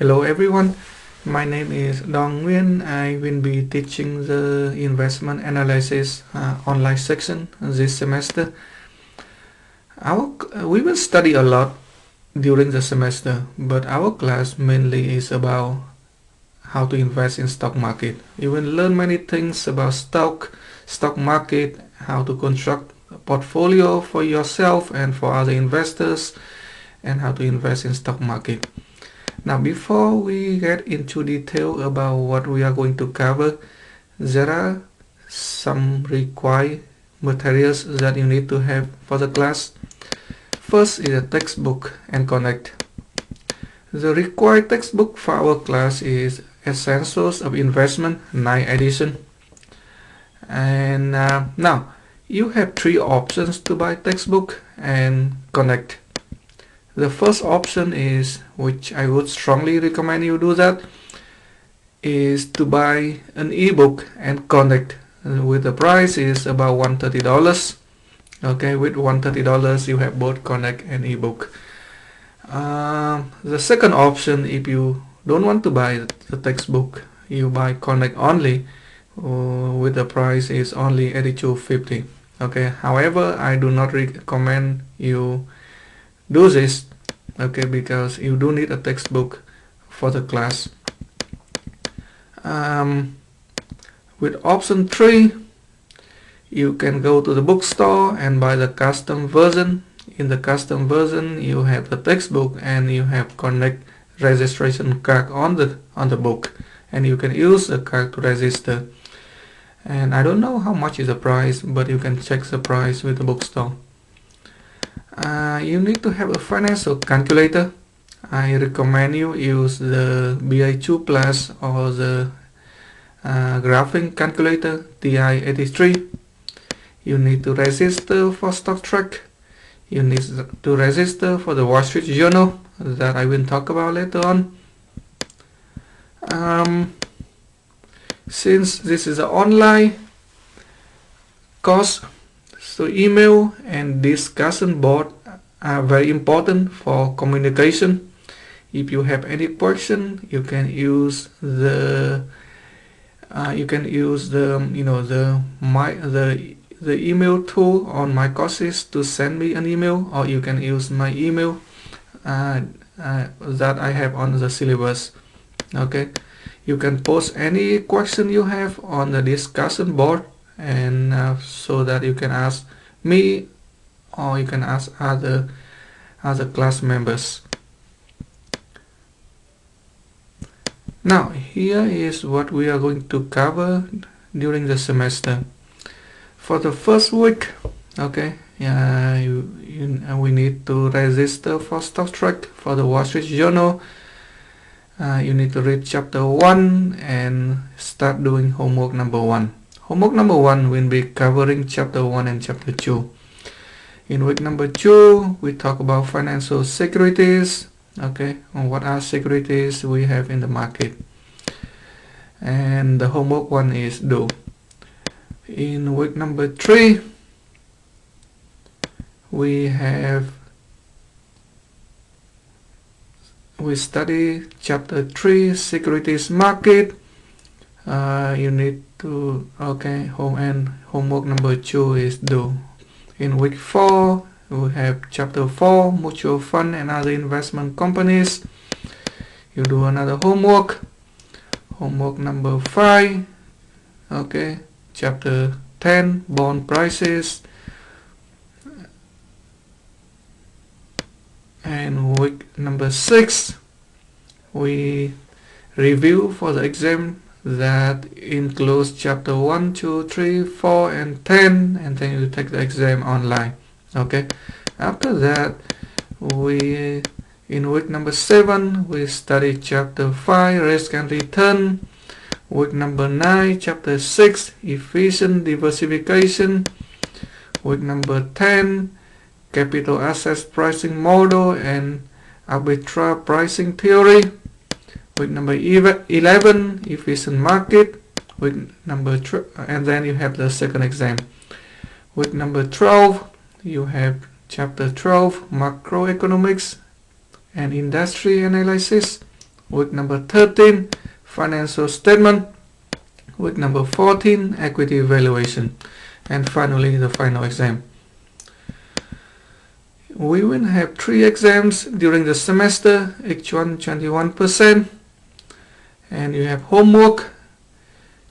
Hello everyone, my name is Dong Nguyen. I will be teaching the investment analysis online section this semester. We will study a lot during the semester, but our class mainly is about how to invest in stock market. You will learn many things about stock market, how to construct a portfolio for yourself and for other investors, and how to invest in stock market. Now, before we get into detail about what we are going to cover, there are some required materials that you need to have for the class. First is a textbook and Connect. The required textbook for our class is Essentials of Investment 9th edition. And now, you have three options to buy textbook and Connect. The first option is, which I would strongly recommend you do that, is to buy an ebook and Connect. With the price is about $130. Okay, with $130 you have both Connect and ebook. The second option, if you don't want to buy the textbook, you buy Connect only. With the price is only $82.50. Okay, however, I do not recommend you do this, okay, because you do need a textbook for the class. With option 3, you can go to the bookstore and buy the custom version. In the custom version you have the textbook and you have Connect registration card on the book, and you can use the card to register. And I don't know how much is the price, but you can check the price with the bookstore. You need to have a financial calculator. I recommend you use the BI2 Plus or the graphing calculator TI-83. You need to register for StockTrack. You need to register for the Wall Street Journal that I will talk about later on. Since this is an online course, so email and discussion board are very important for communication. If you have any question, you can use the email tool on my courses to send me an email, or you can use my email that I have on the syllabus. Okay, you can post any question you have on the discussion board, and so that you can ask me or you can ask other class members. Now, here is what we are going to cover during the semester. For the first week, okay, we need to register for StockTrack for the Wall Street Journal. You need to read chapter 1 and start doing homework number 1. Homework number 1 will be covering chapter 1 and chapter 2. In week number 2, we talk about financial securities. Okay, and what are securities we have in the market. And the homework 1 is do. In week number 3, we study chapter 3, securities market. You need to, okay, homework number 2 is do. In week 4, we have chapter 4, mutual fund and other investment companies. You do another homework. Homework number 5, okay, chapter 10, bond prices. And week number 6, we review for the exam that includes chapter 1, 2, 3, 4 and 10, and then you take the exam online. Okay, after that, in week number 7 we study chapter 5, risk and return. Week number 9, chapter 6, efficient diversification. Week number 10, capital assets pricing model and arbitrage pricing theory. Week number 11, efficient market. Week number and then you have the second exam. Week number 12, you have chapter 12, macroeconomics and industry analysis. Week number 13, financial statement. Week number 14, equity evaluation. And finally, the final exam. We will have 3 exams during the semester, each one 21%. And you have homework,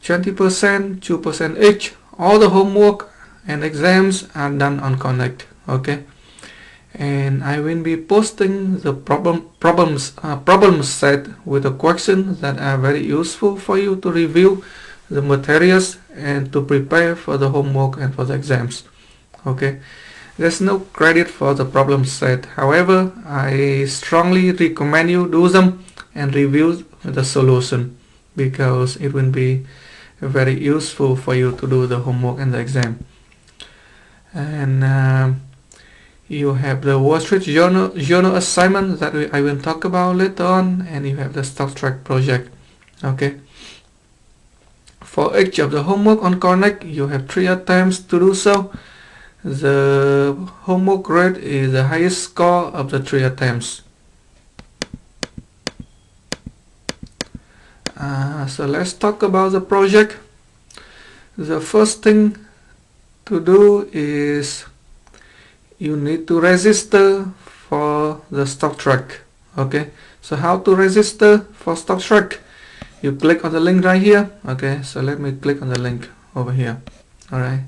20%, 2% each. All the homework and exams are done on Connect. Okay. And I will be posting the problem set with the questions that are very useful for you to review the materials and to prepare for the homework and for the exams. Okay, there's no credit for the problem set. However, I strongly recommend you do them and review the solution, because it will be very useful for you to do the homework and the exam. And you have the Wall Street Journal assignment that I will talk about later on, and you have the StockTrack project. Okay. For each of the homework on Connect, you have 3 attempts to do so. The homework grade is the highest score of the 3 attempts. So let's talk about the project. The first thing to do is you need to register for the StockTrack. Okay, so how to register for StockTrack? You click on the link right here. Okay, so let me click on the link over here. Alright.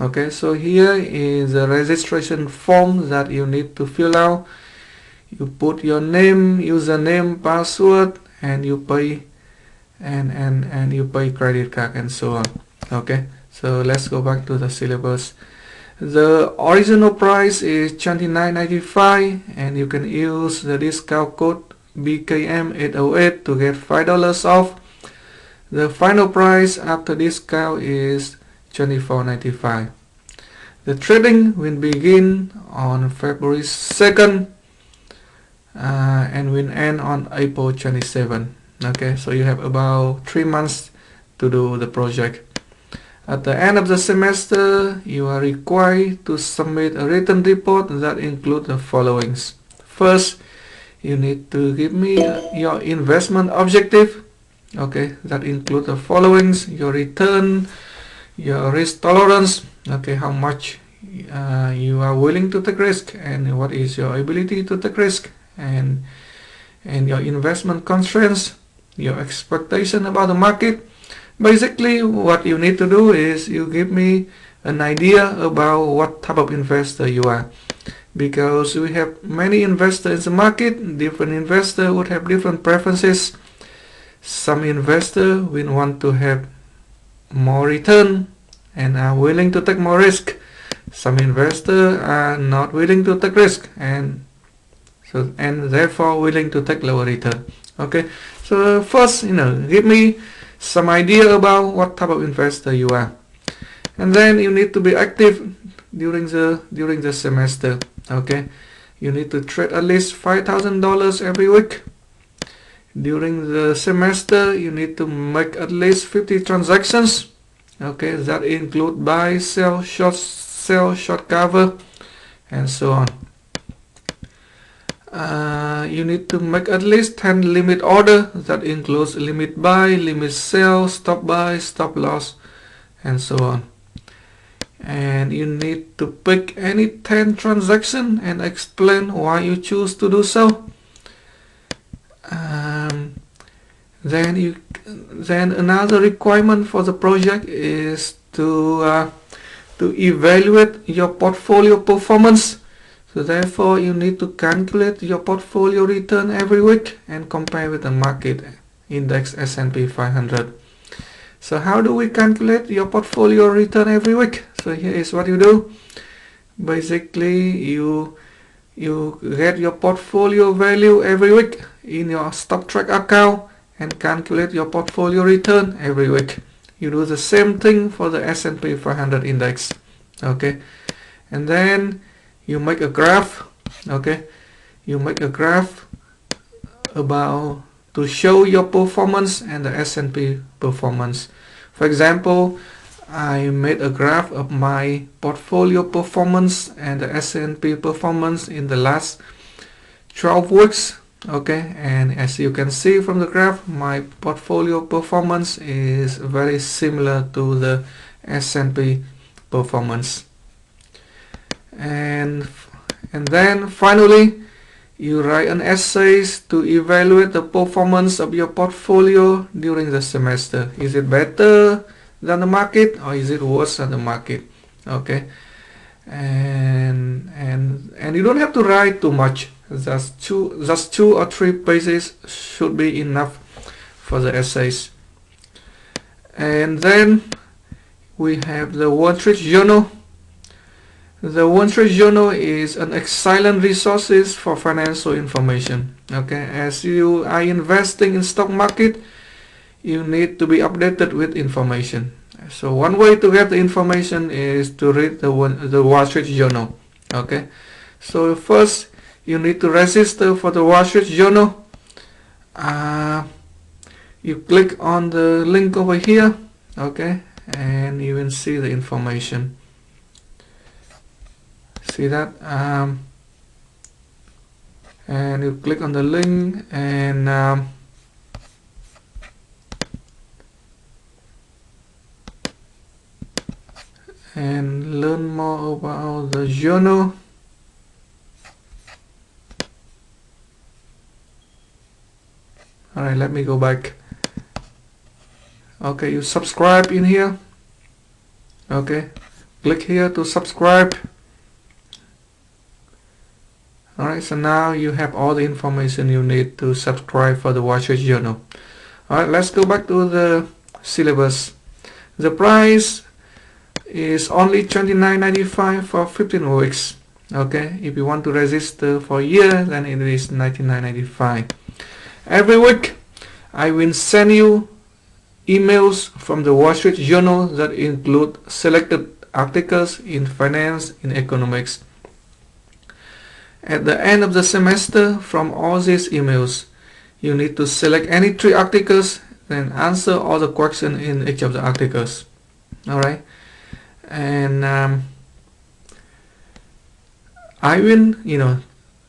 Okay, so here is the registration form that you need to fill out. You put your name, username, password, and you pay and you pay credit card and so on. Okay, so let's go back to the syllabus. The original price is $29.95, and you can use the discount code BKM808 to get $5 off. The final price after discount is $24.95. The trading will begin on February 2nd and will end on April 27. Okay, so you have about 3 months to do the project. At the end of the semester, you are required to submit a written report that includes the following. First, you need to give me your investment objective. Okay, that includes the following: your return, your risk tolerance, okay, how much you are willing to take risk, and what is your ability to take risk, and your investment constraints, your expectation about the market. Basically, what you need to do is you give me an idea about what type of investor you are, because we have many investors in the market. Different investors would have different preferences. Some investors will want to have more return and are willing to take more risk. Some investors are not willing to take risk and therefore willing to take lower return. Okay, so first, give me some idea about what type of investor you are, and then you need to be active during the semester. Okay, you need to trade at least $5,000 every week. During the semester, you need to make at least 50 transactions. Okay, that include buy, sell, short cover, and so on. You need to make at least 10 limit order. That includes limit buy, limit sell, stop buy, stop loss, and so on. And you need to pick any 10 transaction and explain why you choose to do so. Then another requirement for the project is to evaluate your portfolio performance. So therefore, you need to calculate your portfolio return every week and compare with the market index S&P 500. So how do we calculate your portfolio return every week? So here is what you do. Basically, you get your portfolio value every week in your StockTrack account and calculate your portfolio return every week. You do the same thing for the S&P 500 index. Okay, and then you make a graph. Okay, you make a graph about to show your performance and the S&P performance. For example, I made a graph of my portfolio performance and the S&P performance in the last 12 weeks. Okay, and as you can see from the graph, my portfolio performance is very similar to the S&P performance. And then finally, you write an essay to evaluate the performance of your portfolio during the semester. Is it better than the market, or is it worse than the market? Okay, and you don't have to write too much. Just two or three pages should be enough for the essays. And then we have the Wall Street Journal. The Wall Street Journal is an excellent resource for financial information. Okay, as you are investing in stock market, you need to be updated with information. So one way to get the information is to read the Wall Street Journal. Okay, so first you need to register for the Wall Street Journal. You click on the link over here. Okay, and you will see the information. See that? And you click on the link and learn more about the journal. Alright, let me go back. Okay, you subscribe in here. Okay, click here to subscribe. Alright, so now you have all the information you need to subscribe for the Wall Street Journal. Alright, let's go back to the syllabus. The price is only $29.95 for 15 weeks. Okay, if you want to register for a year, then it is $99.95. Every week I will send you emails from the Wall Street Journal that include selected articles in finance and economics. At the end of the semester, from all these emails, you need to select any 3 articles and answer all the questions in each of the articles. Alright, and I will,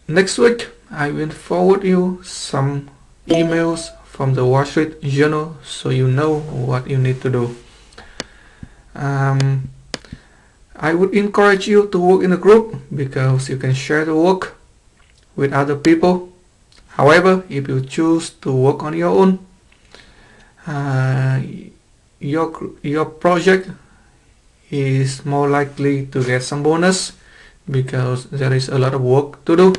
next week I will forward you some emails from the Wall Street Journal so you know what you need to do. I would encourage you to work in a group because you can share the work with other people. However, if you choose to work on your own, your project is more likely to get some bonus because there is a lot of work to do.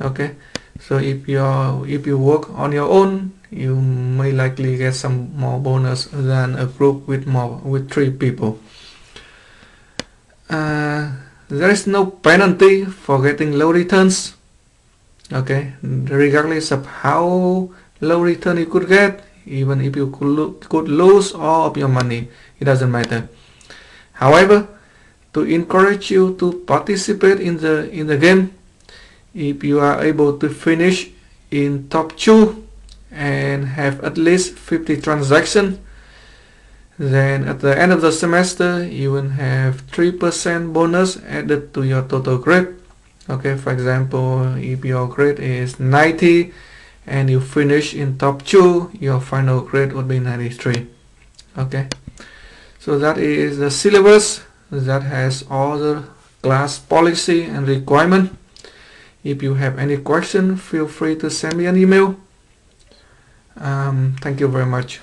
Okay, so if you work on your own, you may likely get some more bonus than a group with 3 people. There is no penalty for getting low returns. Okay, regardless of how low return you could get, even if you could lose all of your money, it doesn't matter. However, to encourage you to participate in the game, if you are able to finish in top 2 and have at least 50 transactions, then at the end of the semester you will have 3% bonus added to your total grade. Okay, for example, if your grade is 90 and you finish in top 2, your final grade would be 93. Okay, so that is the syllabus that has all the class policy and requirement. If you have any question, feel free to send me an email. Thank you very much.